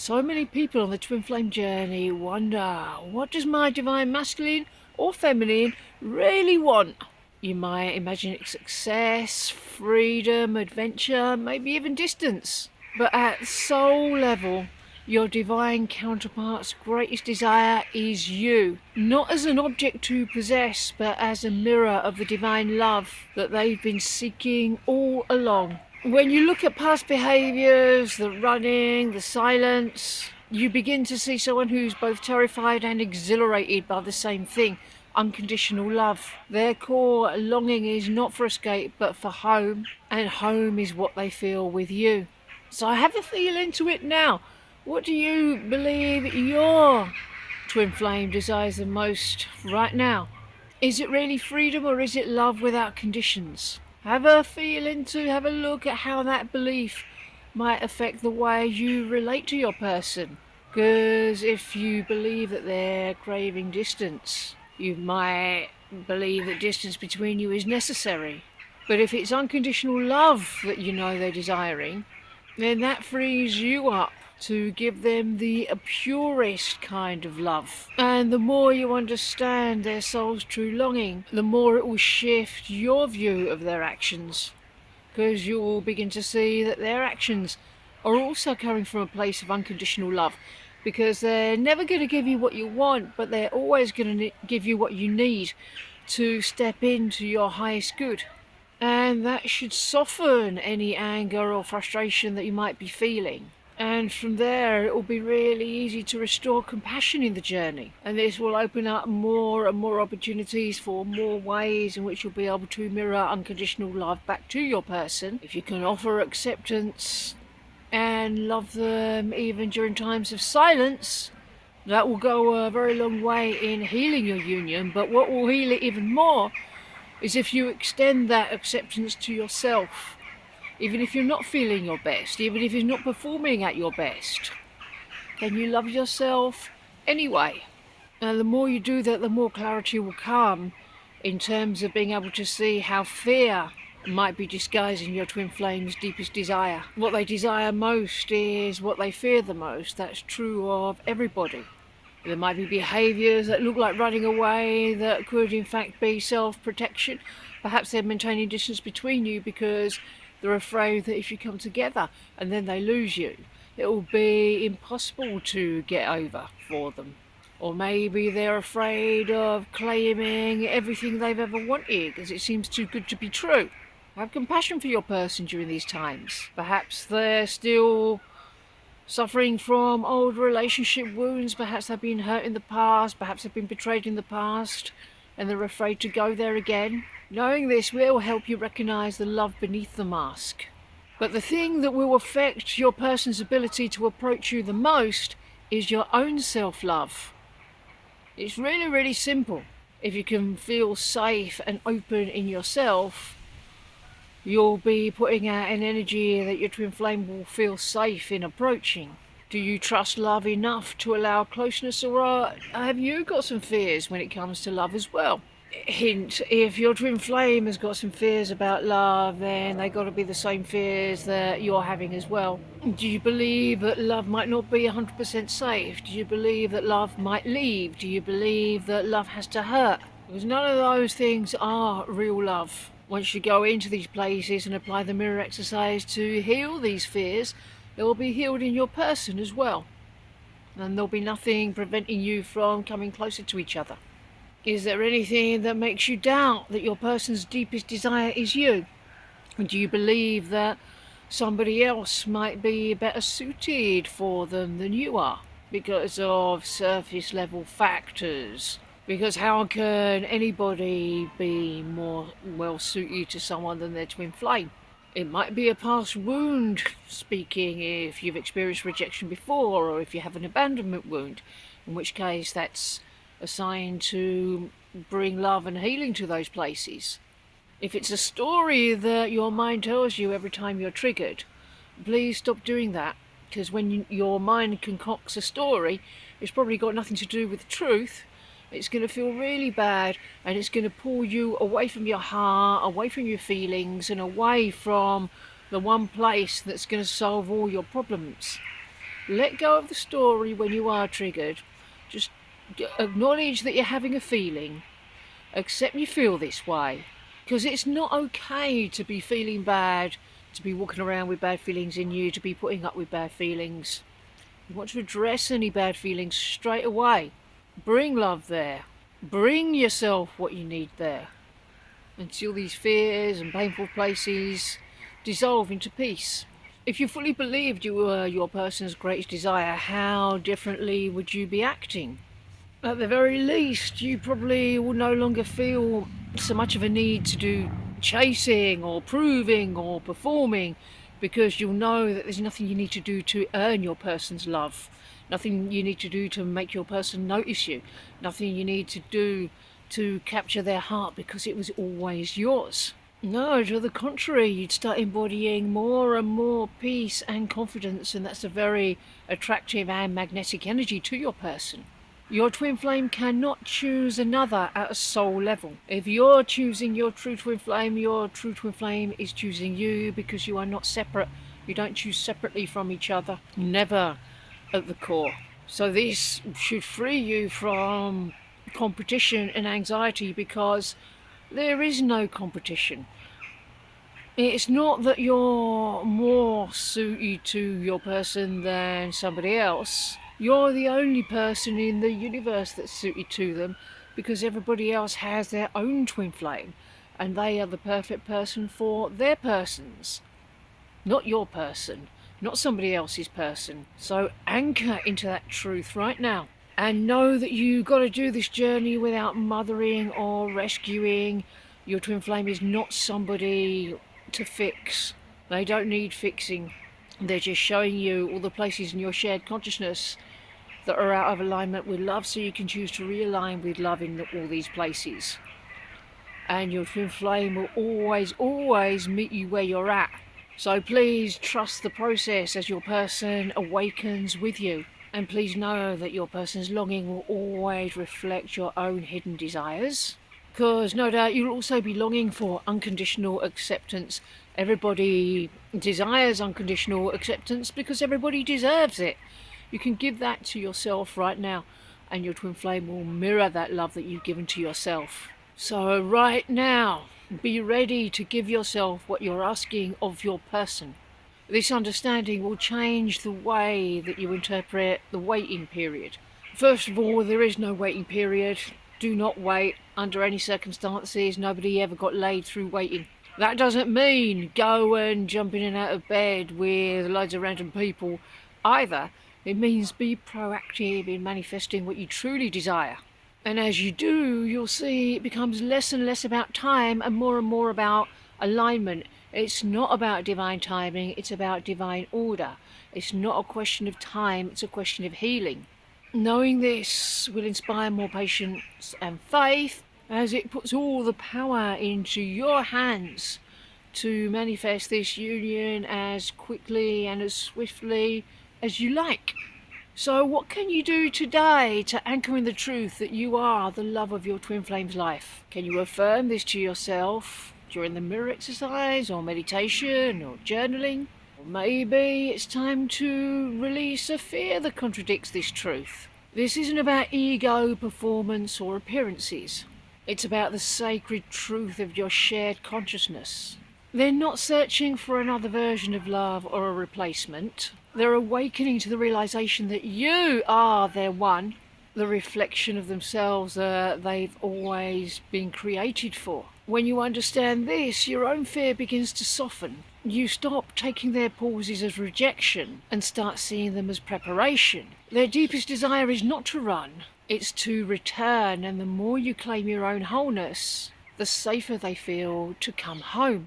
So many people on the twin flame journey wonder, what does my divine masculine or feminine really want? You might imagine it's success, freedom, adventure, maybe even distance. But at soul level, your divine counterpart's greatest desire is you, not as an object to possess, but as a mirror of the divine love that they've been seeking all along. When you look at past behaviours, the running, the silence, you begin to see someone who's both terrified and exhilarated by the same thing, unconditional love. Their core longing is not for escape, but for home, and home is what they feel with you. So have a feel into it now. What do you believe your twin flame desires the most right now? Is it really freedom, or is it love without conditions? Have a feel into, have a look at how that belief might affect the way you relate to your person. Because if you believe that they're craving distance, you might believe that distance between you is necessary. But if it's unconditional love that you know they're desiring, then that frees you up to give them the purest kind of love. And the more you understand their soul's true longing, the more it will shift your view of their actions. Because you will begin to see that their actions are also coming from a place of unconditional love. Because they're never going to give you what you want, but they're always going to give you what you need to step into your highest good. And that should soften any anger or frustration that you might be feeling. And from there, it will be really easy to restore compassion in the journey. And this will open up more and more opportunities for more ways in which you'll be able to mirror unconditional love back to your person. If you can offer acceptance and love them even during times of silence, that will go a very long way in healing your union. But what will heal it even more is if you extend that acceptance to yourself. Even if you're not feeling your best, even if you're not performing at your best, can you love yourself anyway? And the more you do that, the more clarity will come in terms of being able to see how fear might be disguising your twin flame's deepest desire. What they desire most is what they fear the most. That's true of everybody. There might be behaviours that look like running away that could in fact be self-protection. Perhaps they're maintaining distance between you because they're afraid that if you come together and then they lose you, it will be impossible to get over for them. Or maybe they're afraid of claiming everything they've ever wanted because it seems too good to be true. Have compassion for your person during these times. Perhaps they're still suffering from old relationship wounds. Perhaps they've been hurt in the past. Perhaps they've been betrayed in the past and they're afraid to go there again. Knowing this will help you recognise the love beneath the mask. But the thing that will affect your person's ability to approach you the most is your own self-love. It's really, really simple. If you can feel safe and open in yourself, you'll be putting out an energy that your twin flame will feel safe in approaching. Do you trust love enough to allow closeness, or have you got some fears when it comes to love as well? Hint, if your twin flame has got some fears about love, then they got to be the same fears that you're having as well. Do you believe that love might not be 100% safe? Do you believe that love might leave? Do you believe that love has to hurt? Because none of those things are real love. Once you go into these places and apply the mirror exercise to heal these fears, they will be healed in your person as well. And there'll be nothing preventing you from coming closer to each other. Is there anything that makes you doubt that your person's deepest desire is you? And do you believe that somebody else might be better suited for them than you are because of surface level factors? Because how can anybody be more well suited to someone than their twin flame? It might be a past wound speaking if you've experienced rejection before, or if you have an abandonment wound, in which case that's a sign to bring love and healing to those places. If it's a story that your mind tells you every time you're triggered, please stop doing that, because when your mind concocts a story, it's probably got nothing to do with the truth. It's going to feel really bad, and it's going to pull you away from your heart, away from your feelings, and away from the one place that's going to solve all your problems. Let go of the story when you are triggered. Just acknowledge that you're having a feeling. Accept you feel this way. Because it's not okay to be feeling bad, to be walking around with bad feelings in you, to be putting up with bad feelings. You want to address any bad feelings straight away. Bring love there. Bring yourself what you need there. Until these fears and painful places dissolve into peace. If you fully believed you were your person's greatest desire, how differently would you be acting? At the very least, you probably will no longer feel so much of a need to do chasing or proving or performing, because you'll know that there's nothing you need to do to earn your person's love, nothing you need to do to make your person notice you, nothing you need to do to capture their heart because it was always yours. No, to the contrary, you'd start embodying more and more peace and confidence, and that's a very attractive and magnetic energy to your person. Your twin flame cannot choose another at a soul level. If you're choosing your true twin flame is choosing you, because you are not separate. You don't choose separately from each other. Never at the core. So this should free you from competition and anxiety, because there is no competition. It's not that you're more suited to your person than somebody else. You're the only person in the universe that's suited to them, because everybody else has their own twin flame, and they are the perfect person for their persons. Not your person, not somebody else's person. So anchor into that truth right now. And know that you got to do this journey without mothering or rescuing. Your twin flame is not somebody to fix. They don't need fixing. They're just showing you all the places in your shared consciousness that are out of alignment with love, so you can choose to realign with love in all these places. And your twin flame will always meet you where you're at. So please trust the process as your person awakens with you. And please know that your person's longing will always reflect your own hidden desires. Because no doubt you'll also be longing for unconditional acceptance. Everybody desires unconditional acceptance because everybody deserves it. You can give that to yourself right now, and your twin flame will mirror that love that you've given to yourself. So right now, be ready to give yourself what you're asking of your person. This understanding will change the way that you interpret the waiting period. First of all, there is no waiting period. Do not wait under any circumstances. Nobody ever got laid through waiting. That doesn't mean go and jump in and out of bed with loads of random people either. It means be proactive in manifesting what you truly desire. And as you do, you'll see it becomes less and less about time and more about alignment. It's not about divine timing, it's about divine order. It's not a question of time, it's a question of healing. Knowing this will inspire more patience and faith, as it puts all the power into your hands to manifest this union as quickly and as swiftly as you like. So what can you do today to anchor in the truth that you are the love of your twin flame's life? Can you affirm this to yourself during the mirror exercise or meditation or journaling? Or maybe it's time to release a fear that contradicts this truth. This isn't about ego, performance or appearances. It's about the sacred truth of your shared consciousness. They're not searching for another version of love or a replacement. They're awakening to the realization that you are their one, the reflection of themselves they've always been created for. When you understand this, your own fear begins to soften. You stop taking their pauses as rejection and start seeing them as preparation. Their deepest desire is not to run, it's to return, and the more you claim your own wholeness, the safer they feel to come home.